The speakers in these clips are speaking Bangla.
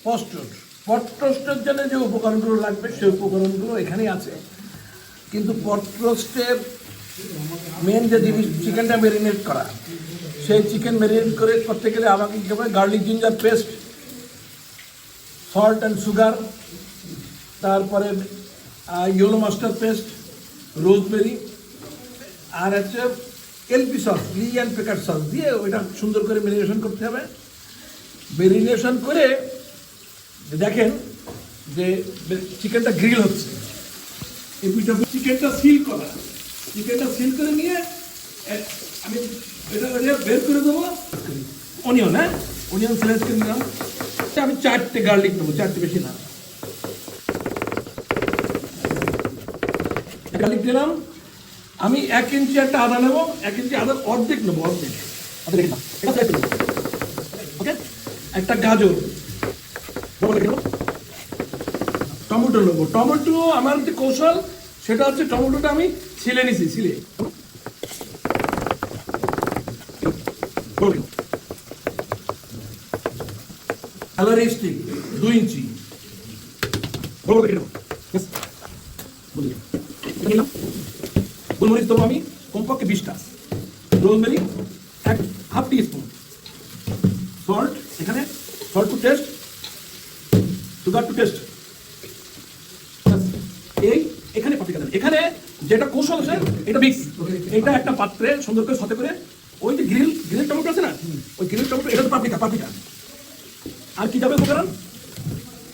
পট রোস্টের জন্য যে উপকরণগুলো লাগবে সেই উপকরণগুলো এখানেই আছে, কিন্তু পট রোস্টের মেন যে জিনিস চিকেনটা ম্যারিনেট করা, সেই চিকেন ম্যারিনেট করতে গেলে আমাকে কী হবে, garlic ginger paste, salt and sugar, তারপরে ইয়েলো মাস্টার্ড পেস্ট, রোজমেরি, আর হচ্ছে এলপি সস, লি অ্যান্ড পেকার সস দিয়ে ওইটা সুন্দর করে ম্যারিনেশন করতে হবে। ম্যারিনেশন করে দেখেন যে চিকেনটা গ্রিল হচ্ছে, চিকেনটা সিল করা, চিকেনটা সিল করে নিয়ে আমি এটা বের করে দেবো। অনিয়ন, হ্যাঁ, অনিয়ন স্লাইস করে নিলাম। আমি 4টে গার্লিক নেবো, 4টে, বেশি না। গার্লিক দিলাম। আমি 1 ইঞ্চি একটা আদা নেবো, 1 ইঞ্চি আদার অর্ধেক নেবো, অর্ধেক। ওকে, একটা গাজর, টমেটো নেবো। টমেটো আমার যে কৌশল সেটা হচ্ছে টমেটোটা আমি ছিলে নিছি, ছিলে। কালারি স্টিক 2 ইঞ্চি। গোলমরিচ দেবো আমি কমপক্ষে 20টা। Rosemary half teaspoon. Salt, এখানে salt to taste, sugar to taste. এখানে পাপরিকা দেন। এখানে যেটা কৌশল আছে এটা মিক্স, এটা একটা পাত্রে সুন্দর করে সাথে করে ওই যে গ্রিল টমেটো আছে না, ওই গ্রিল টমেটো, এটা তো পাপরিকা। আর কি যাবে উপকরণ?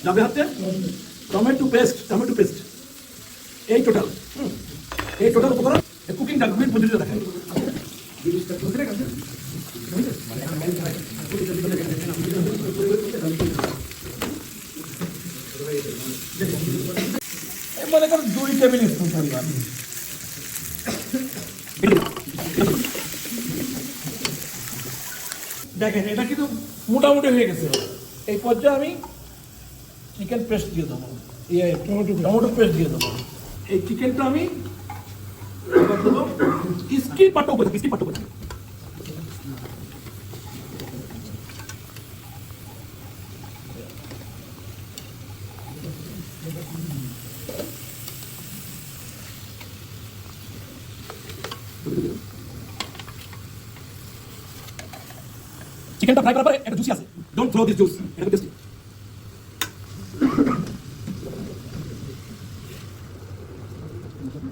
যাবে হাতে টমেটো পেস্ট, এই টোটাল উপকরণ। কুকিং ডাকবির পদ্ধতিতে দেখায়। মনে করো 2 টেবিল স্পুন পরিমাণ। দেখেন এটা কিন্তু মোটামুটি হয়ে গেছে। এই পর্যায়ে আমি চিকেন পেস্ট দিয়ে দেবো, টমেটো পেস্ট দিয়ে দেবো। এই চিকেনটা আমি দেবো স্কিপ পাটা উপরে, চিকেনটা ফ্রাই করার পরে একটা জুসি আছে, ডোন্ট থ্রো দিস জুস, এটা টেস্টি।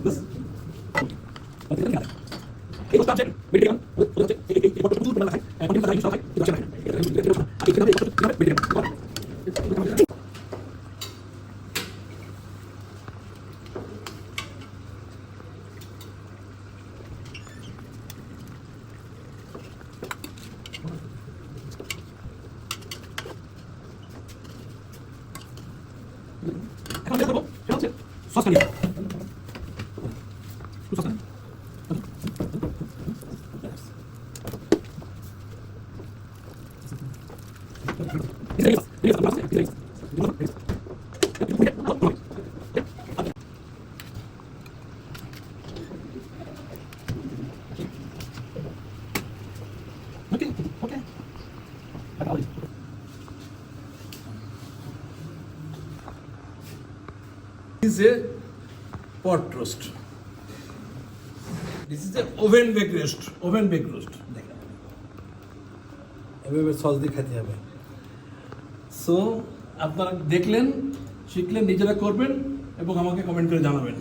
বাস এই কোস্টা আছে মেডিকেল হচ্ছে এই ফটো প্রচুর পরিমাণে আছে, কন্টেন্ট আছে সবাই এটা আছে না, এটা মেডিকেল। এখন যেটা করবো সেটা হচ্ছে সসটা নিয়ে সসটা okay. This is a pot roast. This is a oven baked roast. দেখেন এভাবে সস দিয়ে খেতে হবে। সো আপনারা দেখলেন, শিখলেন, নিজেরা করবেন এবং আমাকে কমেন্ট করে জানাবেন।